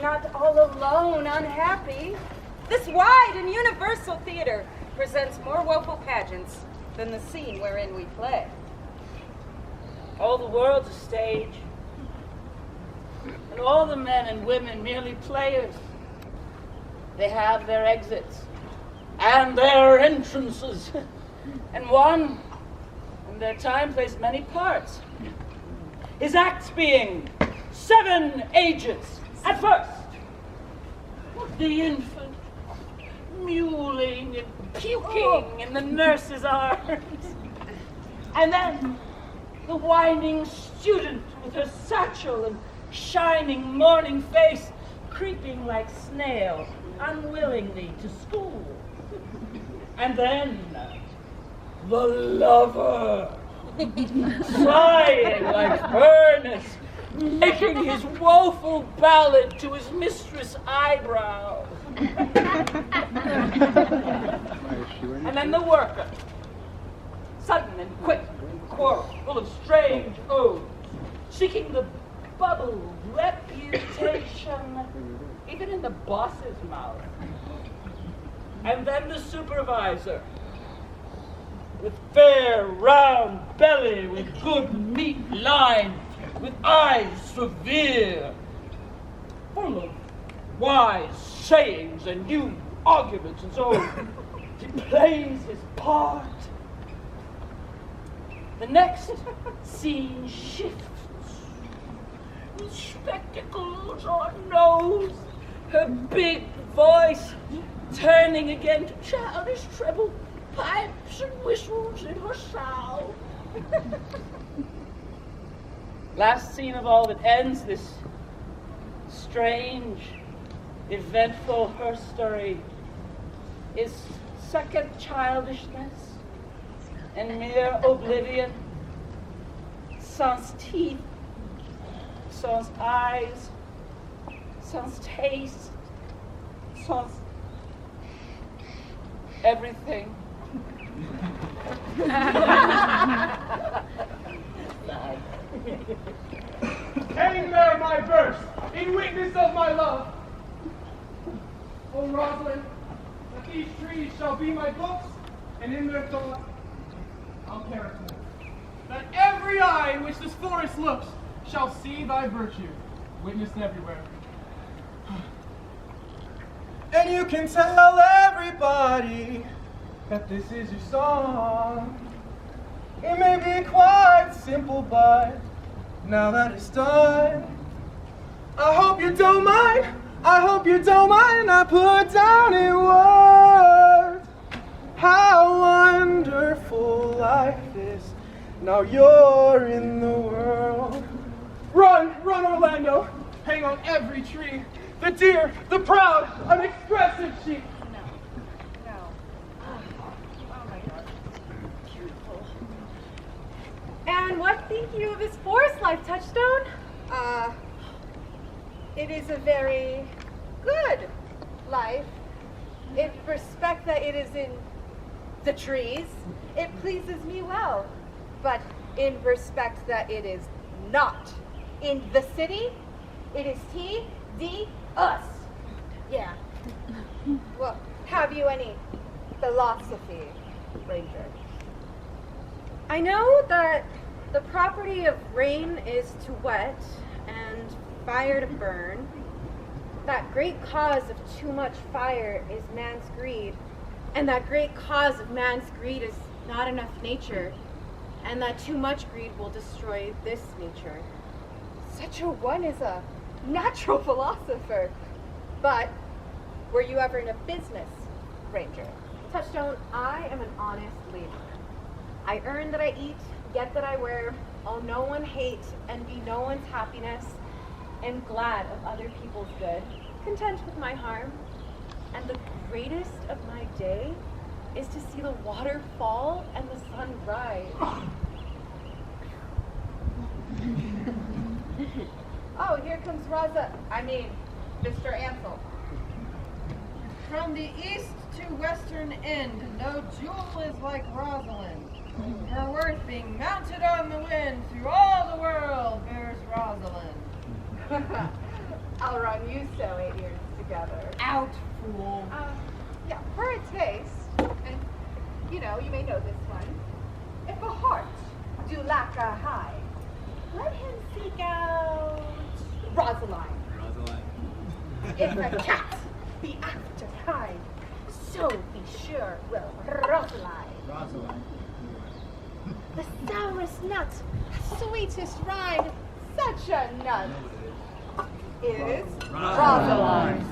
not all alone, unhappy. This wide and universal theater presents more woeful pageants than the scene wherein we play. All the world's a stage, and all the men and women merely players. They have their exits and their entrances, and one in their time plays many parts. His acts being 7 ages at first. The infant, mewling and puking in the nurse's arms. And then the whining student with her satchel and shining morning face, creeping like snail unwillingly to school. And then the lover, sighing like furnace, making his woeful ballad to his mistress' eyebrows. And then the worker, sudden and quick and quarrel, full of strange oaths, seeking the bubble reputation even in the boss's mouth. And then the supervisor, with fair round belly, with good neat lines, with eyes severe, full of wise sayings and new arguments, and so he plays his part. The next scene shifts. With spectacles on nose, her big voice turning again to childish treble pipes and whistles in her sound. Last scene of all that ends this strange, eventful her story is second childishness and mere oblivion, sans teeth, sans eyes, sans taste, sans everything. Hang there my verse, in witness of my love. O Rosalind, that these trees shall be my books, and in their thought I'll perish more. That every eye in which this forest looks shall see thy virtue, witnessed everywhere. And you can tell everybody that this is your song. It may be quite simple, but now that it's done, I hope you don't mind. I hope you don't mind. I put down in words how wonderful life is. Now you're in the world. Run, run, Orlando. Hang on every tree. The dear, the proud, unexpressive sheep. And what think you of his forest life, Touchstone? It is a very good life. In respect that it is in the trees, it pleases me well. But in respect that it is not in the city, it is us. Yeah. Well, have you any philosophy, Ranger? I know that the property of rain is to wet and fire to burn. That great cause of too much fire is man's greed, and that great cause of man's greed is not enough nature, and that too much greed will destroy this nature. Such a one is a natural philosopher. But were you ever in a business, Ranger? Touchstone, I am an honest leader. I earn that I eat, get that I wear, owe no one hate, envy no one's happiness, am glad of other people's good, content with my harm, and the greatest of my day is to see the water fall and the sun rise. Oh, here comes Mr. Ansel. From the east to western end, no jewel is like Rosalind. Her worth being mounted on the wind through all the world bears Rosalind. I'll run you so 8 years together. Out, fool. Yeah, for a taste, and you may know this one. If a heart do lack a hide, let him seek out Rosalind. If a cat be after kind, so be sure will Rosalind. The sourest nut, sweetest rind, such a nut is Rosalind.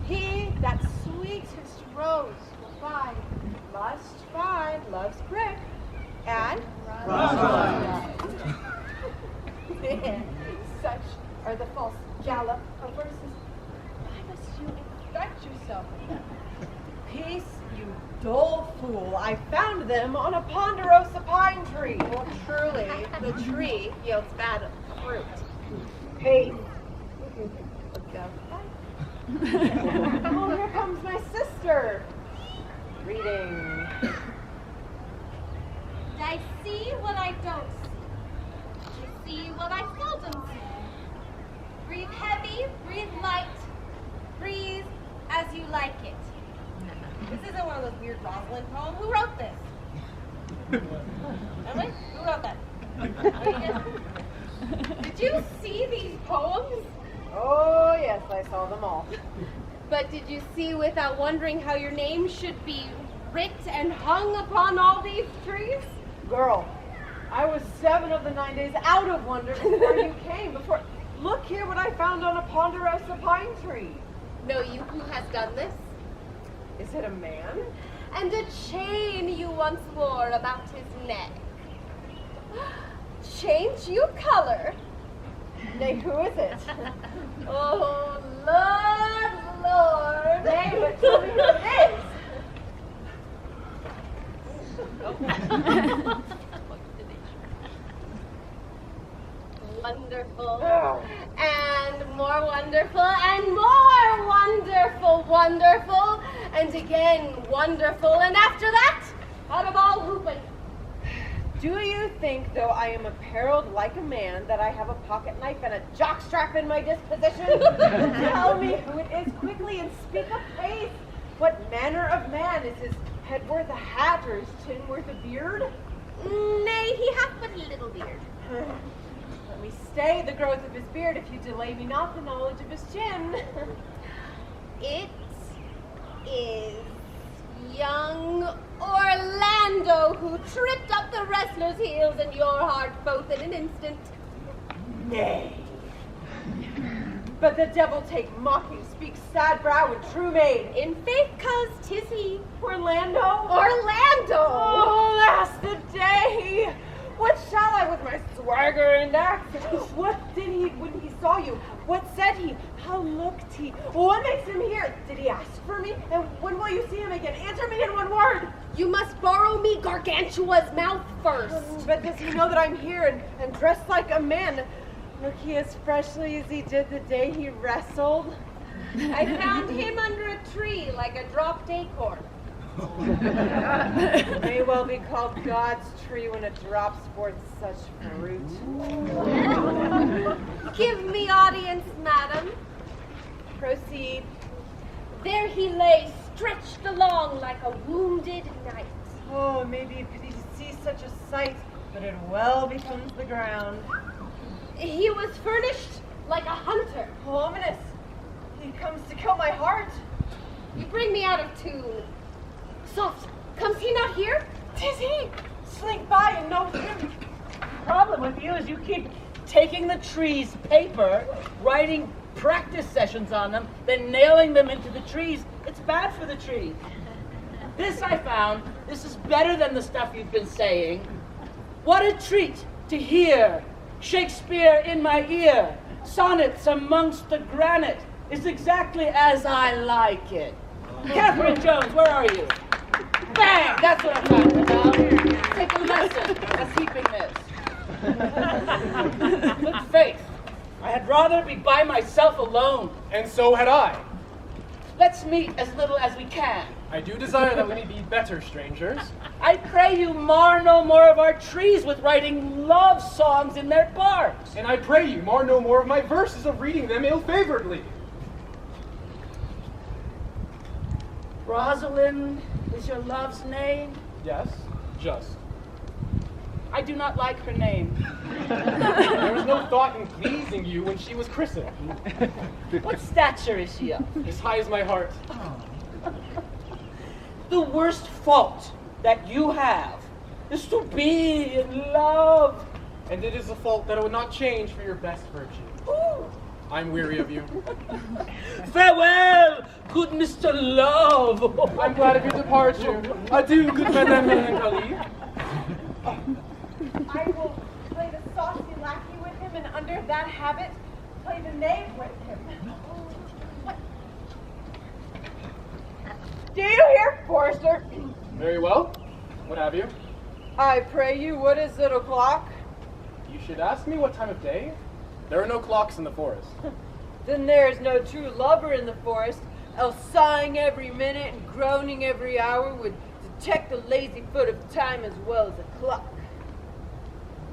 He that sweetest rose will find, must find love's prick, and Rosalind. Such are the false gallop of verses. Why must you infect yourself with them? Peace, you dull fool. I found them on a ponderosa pine tree. Well, truly, the tree yields bad fruit. Peace. Oh, here comes my sister. Reading. I see what I don't see what I seldom see. Breathe heavy, breathe light, breathe as you like it. This isn't one of those weird Rosalind poems. Who wrote this? Emily? Who wrote that? Did you see these poems? Oh, yes, I saw them all. But did you see without wondering how your name should be writ and hung upon all these trees? Girl, I was 7 of the 9 days out of wonder before you came. Look here what I found on a ponderosa pine tree. Know you who has done this? Is it a man? And a chain you once wore about his neck. Change you color. Nay, who is it? Oh, Lord. Nay, but tell me who it is. Wonderful. And more wonderful, and more wonderful, wonderful, and again wonderful, and after that, out of all hooping. Do you think, though I am apparelled like a man, that I have a pocket knife and a jockstrap in my disposition? Tell me who it is quickly and speak apace. What manner of man is his head worth a hat or his chin worth a beard? Nay, he hath but a little beard. Let me stay the growth of his beard if you delay me not the knowledge of his chin. It is young Orlando who tripped up the wrestler's heels in your heart both in an instant. Nay. But the devil take mocking, speak sad brow and true maid. In faith, 'cause 'tis he. Orlando? Orlando! Oh, last the day! What shall I with my swagger and accent? What did he when he saw you? What said he? How looked he? What makes him here? Did he ask for me? And when will you see him again? Answer me in one word. You must borrow me Gargantua's mouth first. But does he know that I'm here and dressed like a man? Look he as freshly as he did the day he wrestled. I found him under a tree like a dropped acorn. May well be called God's tree when a drop sports such fruit. Give me audience, madam. Proceed. There he lay, stretched along like a wounded knight. Oh, it may be a pity to see such a sight, but it well becomes the ground. He was furnished like a hunter. Oh, ominous. He comes to kill my heart. You bring me out of tune. Soft, comes he not here? 'Tis he. Slink by and know him. The problem with you is you keep taking the trees' paper, writing practice sessions on them, then nailing them into the trees. It's bad for the tree. This I found, this is better than the stuff you've been saying. What a treat to hear Shakespeare in my ear. Sonnets amongst the granite is exactly as I like it. Catherine Jones, where are you? Bang! That's what I'm talking about. Take a lesson. That's heaping this. Good faith. I had rather be by myself alone. And so had I. let's meet as little as we can. I do desire that we may be better strangers. I pray you mar no more of our trees with writing love songs in their barks. And I pray you mar no more of my verses of reading them ill-favoredly. Rosalind is your love's name? Yes, just. I do not like her name. There was no thought in pleasing you when she was christened. What stature is she of? As high as my heart. The worst fault that you have is to be in love. And it is a fault that I would not change for your best virtue. Ooh. I'm weary of you. Farewell, good Mr. Love. I'm glad of your departure. Adieu, good Madame Melancholy. I will play the saucy lackey with him, and under that habit, play the knave with him. Do you hear, Forrester? Very well. What have you? I pray you, what is it o'clock? You should ask me what time of day. There are no clocks in the forest. Then there is no true lover in the forest, else sighing every minute and groaning every hour would detect the lazy foot of time as well as a clock.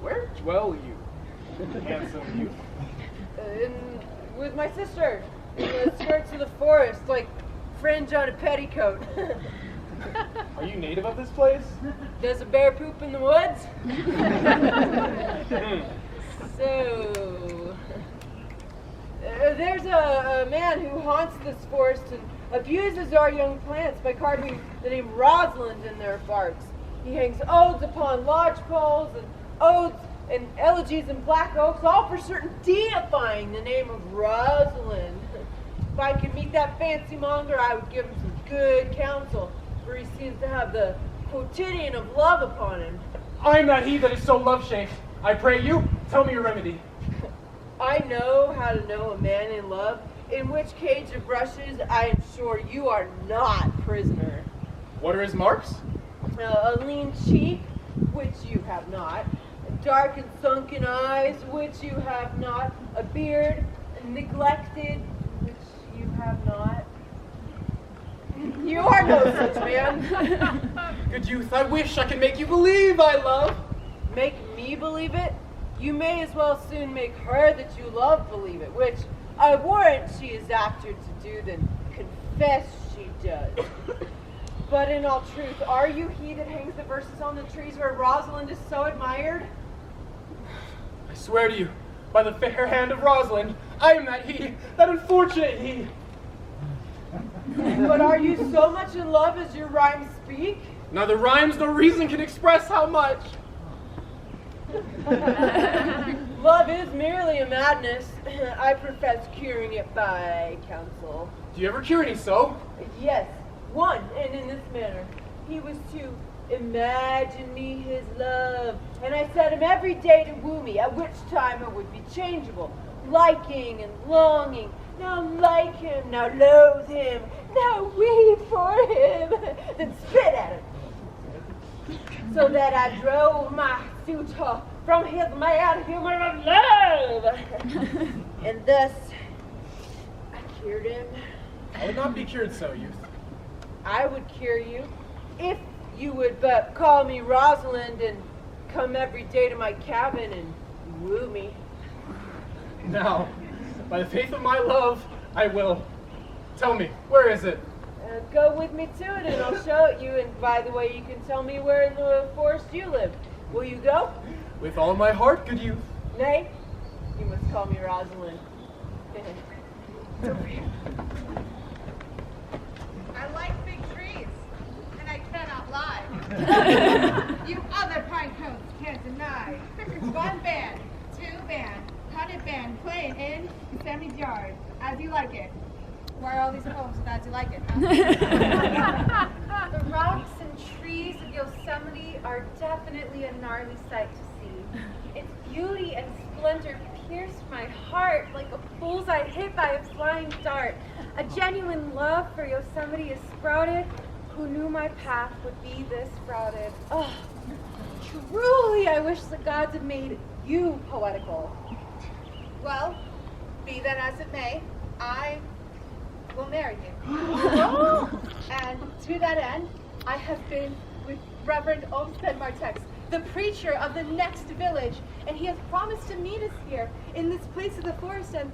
Where dwell you, handsome youth? With my sister, in the skirts of the forest, like fringe on a petticoat. Are you native of this place? Does a bear poop in the woods? So, there's a man who haunts this forest and abuses our young plants by carving the name Rosalind in their barks. He hangs odes upon lodgepoles and odes and elegies in black oaks, all for certain deifying the name of Rosalind. If I could meet that fancy monger, I would give him some good counsel, for he seems to have the quotidian of love upon him. I am that he that is so love-shaped. I pray you, tell me your remedy. I know how to know a man in love, in which cage of brushes I am sure you are not prisoner. What are his marks? A lean cheek, which you have not, dark and sunken eyes, which you have not, a beard, neglected, which you have not. You are no such man. Good youth, I wish I could make you believe I love. Make me believe it? You may as well soon make her that you love believe it, which I warrant she is apter to do than confess she does. But in all truth, are you he that hangs the verses on the trees where Rosalind is so admired? I swear to you, by the fair hand of Rosalind, I am that he, that unfortunate he. But are you so much in love as your rhymes speak? Neither rhymes nor reason can express how much. Love is merely a madness. I profess curing it by counsel. Do you ever cure any so? Yes, one, and in this manner. He was to imagine me his love, and I set him every day to woo me, at which time it would be changeable, liking and longing. Now like him, now loathe him, now weep for him, then spit at him. So that I drove my suitor from his mad humor of love. And thus, I cured him. I would not be cured so, youth. I would cure you, if you would but call me Rosalind and come every day to my cabin and woo me. Now, by the faith of my love, I will. Tell me, where is it? Go with me to it and I'll show it you, and by the way, you can tell me where in the forest you live. Will you go? With all my heart, good youth. Nay, you must call me Rosalind. I like big trees, and I cannot lie. You other pine cones can't deny. One band, two band, 100 band playing in Yosemite yard, as you like it. Why are all these poems with as you like it? Huh? The rocks and trees of Yosemite are definitely a gnarly sight to see. Its beauty and splendor pierced my heart like a bullseye hit by a flying dart. A genuine love for Yosemite is sprouted. Who knew my path would be this sprouted? Oh, truly I wish the gods had made you poetical. Well, be that as it may, I will marry you. And to that end, I have been with Reverend Olmsted Martex, the preacher of the next village, and he has promised to meet us here in this place of the forest and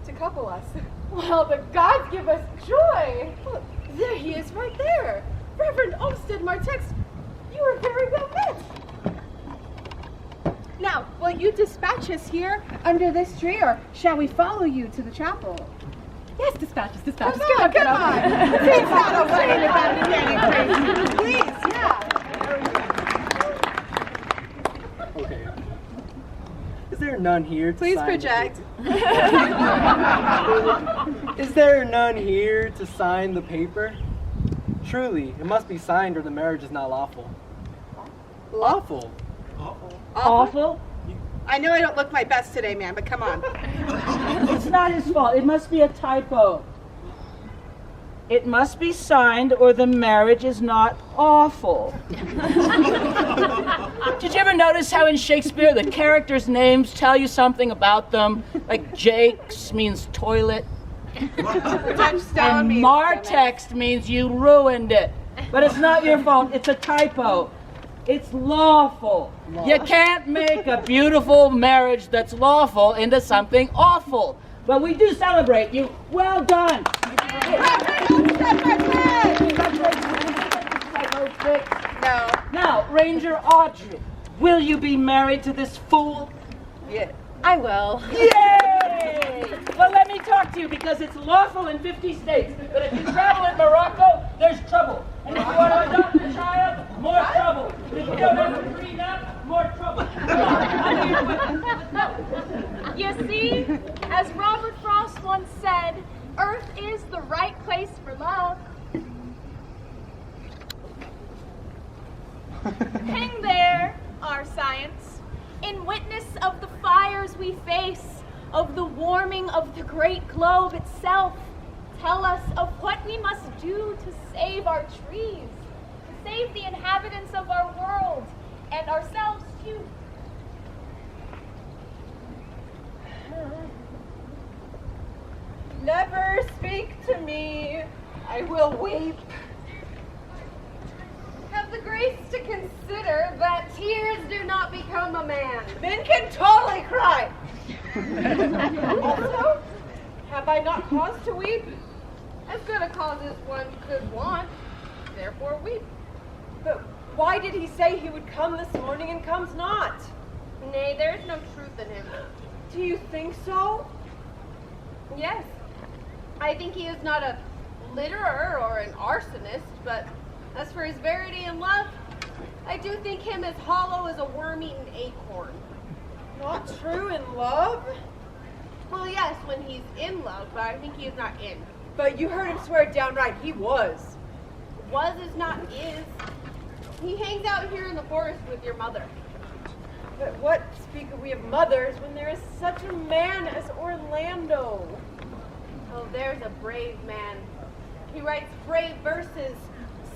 to couple us. Well, the gods give us joy. Look, there he is right there. Reverend Olmsted Martex, you are very well met. Now, will you dispatch us here under this tree, or shall we follow you to the chapel? Yes, dispatch us. Come on. Please not away about standing crazy. Please, yeah. Okay. Is there none here to Please sign the project. paper? Is there none here to sign the paper? Truly, it must be signed or the marriage is not lawful. Lawful? Awful? I know I don't look my best today, man, but come on. It's not his fault. It must be a typo. It must be signed or the marriage is not awful. Did you ever notice how in Shakespeare the characters' names tell you something about them? Like Jake's means toilet. Touchstone And means Martext means you ruined it. But it's not your fault. It's a typo. It's lawful. You can't make a beautiful marriage that's lawful into something awful. But we do celebrate you. Well done. No. Now, Ranger Audrey, will you be married to this fool? Yeah. I will. Yay! Well, let me talk to you because it's lawful in 50 states. But if you travel in Morocco, there's trouble. And if you want to adopt a child, more trouble. If you don't have a prenup, more trouble. You see, as Robert Frost once said, Earth is the right place for love. Hang there, our science, in witness of the fires we face, of the warming of the great globe itself. Tell us of what we must do to save our trees, to save the inhabitants of our world, and ourselves too. Never speak to me. I will weep. Have the grace to consider that tears do not become a man. Men can totally cry. Also, have I not cause to weep? As good a cause as one could want, therefore weep. But why did he say he would come this morning and comes not? Nay, there is no truth in him. Do you think so? Yes. I think he is not a litterer or an arsonist, but as for his verity and love, I do think him as hollow as a worm-eaten acorn. Not true in love? Well, yes, when he's in love, but I think he is not in. But you heard him swear downright he was. Was is not is. He hangs out here in the forest with your mother. But what speak we of mothers when there is such a man as Orlando? Oh, there's a brave man. He writes brave verses,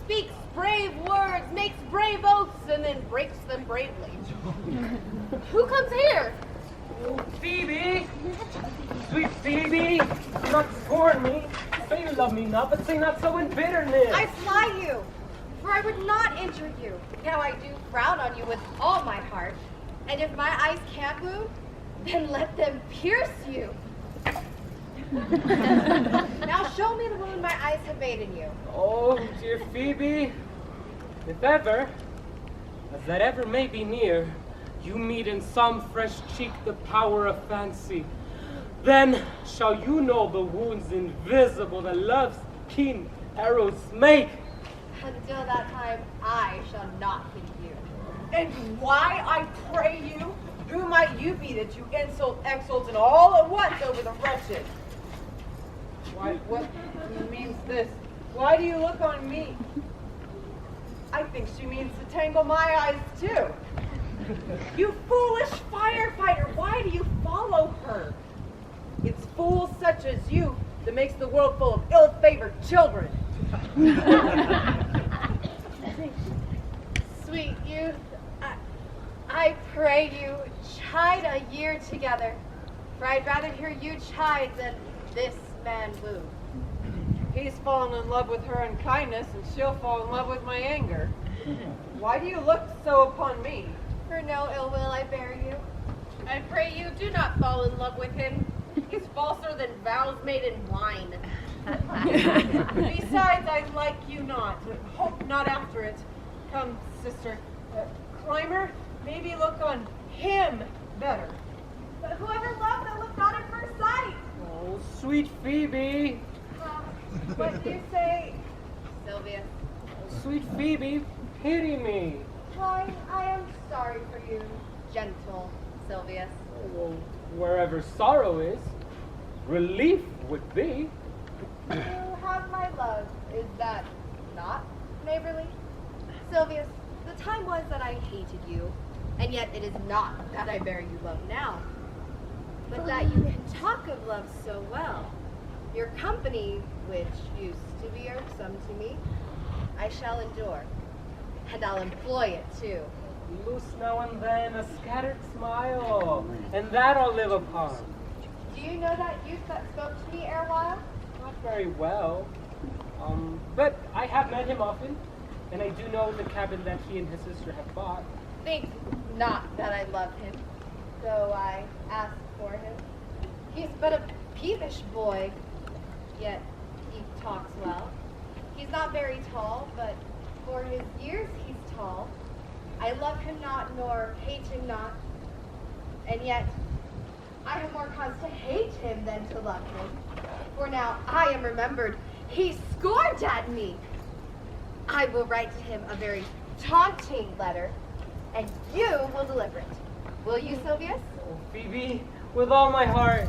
speaks brave words, makes brave oaths, and then breaks them bravely. Who comes here? Phoebe! Sweet Phoebe! Do not scorn me. Say you love me not, but say not so in bitterness. I fly you, for I would not injure you. Now I do frown on you with all my heart. And if my eyes can't wound, then let them pierce you. Now show me the wound my eyes have made in you. Oh, dear Phoebe, if ever, as that ever may be near, you meet in some fresh cheek the power of fancy, then shall you know the wounds invisible that love's keen arrows make. Until that time, I shall not hit you. And why, I pray you, who might you be that you insult, exult, and all at once over the wretched? Why, what means this? Why do you look on me? I think she means to tangle my eyes too. You foolish firefighter, why do you follow her? It's fools such as you that makes the world full of ill-favored children. Sweet youth, I pray you, chide a year together, for I'd rather hear you chide than this man woo. He's fallen in love with her in kindness, and she'll fall in love with my anger. Why do you look so upon me? For no ill will I bear you. I pray you do not fall in love with him. He's falser than vows made in wine. Besides, I like you not. Hope not after it. Come, sister. Climber, maybe look on him better. But whoever loved that looked not at first sight. Oh, sweet Phoebe. What do you say? Sylvia. Sweet Phoebe, pity me. Why, I am sorry for you. Gentle, Sylvia. Well, wherever sorrow is, relief would be. You have my love. Is that not neighborly? Sylvius, the time was that I hated you, and yet it is not that I bear you love now, but that you can talk of love so well. Your company, which used to be irksome to me, I shall endure, and I'll employ it too. Loose now and then a scattered smile, and that I'll live upon. Do you know that youth that spoke to me erewhile? Not very well, but I have met him often, and I do know the cabin that he and his sister have bought. Think not that I love him, though I ask for him. He's but a peevish boy, yet he talks well. He's not very tall, but for his years he's tall. I love him not, nor hate him not, and yet I have more cause to hate him than to love him. For now I am remembered. He scorned at me. I will write to him a very taunting letter, and you will deliver it. Will you, Sylvius? Oh, Phoebe, with all my heart.